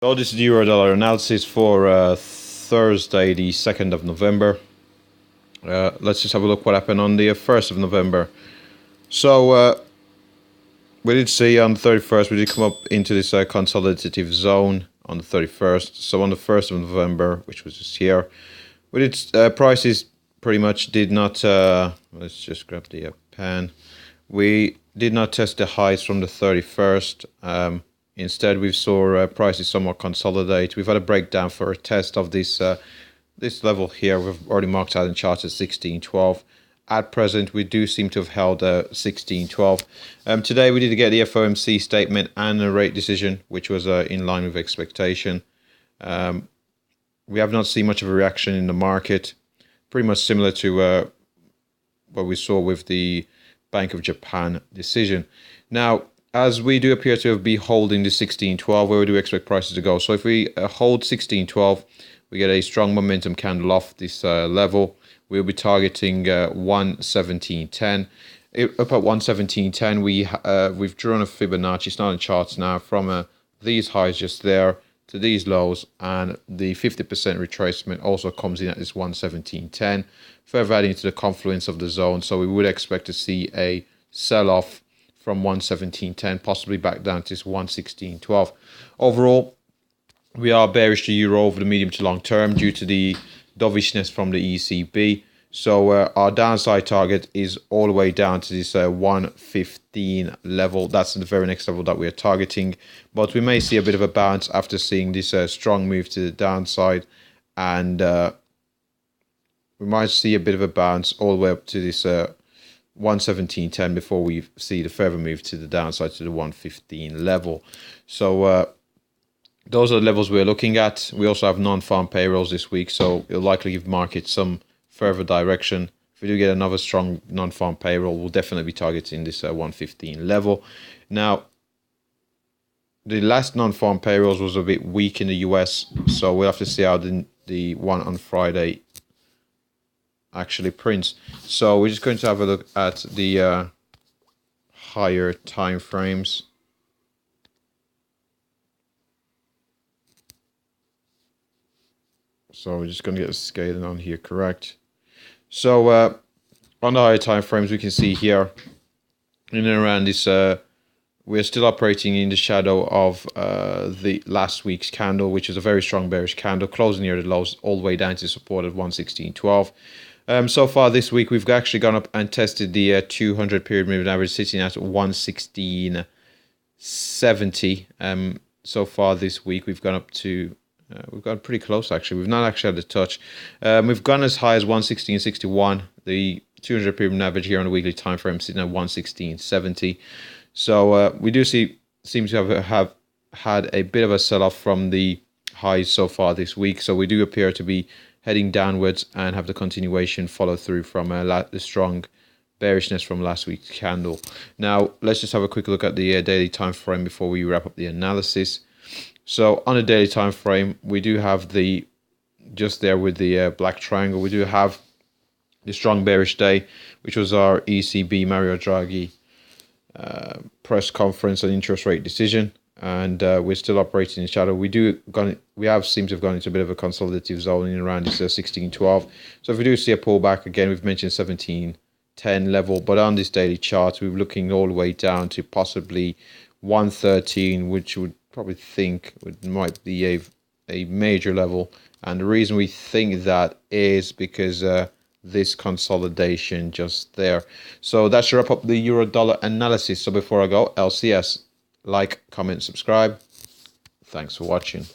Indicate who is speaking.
Speaker 1: So this is the Euro-Dollar analysis for Thursday, the 2nd of November. Let's just have a look what happened on the 1st of November. So we did see on the 31st, we did come up into this consolidative zone on the 31st. So on the 1st of November, which was just here, we did prices pretty much did not, let's just grab the pen. We did not test the highs from the 31st. Instead, we saw prices somewhat consolidate. We've had a breakdown for a test of this this level here. We've already marked out in charts at 1612. At present, we do seem to have held 1612. Today, we did get the FOMC statement and a rate decision, which was in line with expectation. We have not seen much of a reaction in the market. Pretty much similar to what we saw with the Bank of Japan decision. Now, as we do appear to be holding the 1612, where we do expect prices to go. So if we hold 1612, we get a strong momentum candle off this level. We'll be targeting 117.10. Up at 117.10, we've drawn a Fibonacci. It's not in charts now, from these highs just there to these lows, and the 50% retracement also comes in at this 117.10, further adding to the confluence of the zone. So we would expect to see a sell-off from 117.10, possibly back down to this 116.12. Overall, we are bearish to euro over the medium to long term due to the dovishness from the ECB. So our downside target is all the way down to this 115 level. That's the very next level that we are targeting. But we may see a bit of a bounce after seeing this strong move to the downside, and we might see a bit of a bounce all the way up to this 117.10 before we see the further move to the downside to the 115 level. So those are the levels we're looking at. We also have non-farm payrolls this week, so it'll likely give markets some further direction. If we do get another strong non-farm payroll, we'll definitely be targeting this 115 level. Now, the last non-farm payrolls was a bit weak in the US, so we'll have to see how the one on Friday actually prints. So we're just going to have a look at the higher time frames. So we're just going to get the scaling on here correct. So on the higher time frames, we can see here in and around this, we're still operating in the shadow of the last week's candle, which is a very strong bearish candle, closing near the lows all the way down to support at 116.12. So far this week, we've actually gone up and tested the 200 period moving average, sitting at 116.70. So far this week, we've gone up to, we've got pretty close actually. We've not actually had a touch. We've gone as high as 116.61. The 200 period moving average here on a weekly time frame sitting at 116.70. So we do seem to have had a bit of a sell-off from the highs so far this week. So we do appear to be heading downwards and have the continuation follow through from the strong bearishness from last week's candle. Now, let's just have a quick look at the daily time frame before we wrap up the analysis. So on the daily time frame, we do have the, just there with the black triangle, we do have the strong bearish day, which was our ECB Mario Draghi press conference and interest rate decision, and we're still operating in shadow. We have seemed to have gone into a bit of a consolidative zone in around this 1612. So if we do see a pullback again, we've mentioned 1710 level, but on this daily chart, we're looking all the way down to possibly 113, which would probably think might be a major level. And the reason we think that is because this consolidation just there. So that should wrap up the euro dollar analysis. So before I go, LCS, like, comment, subscribe. Thanks for watching.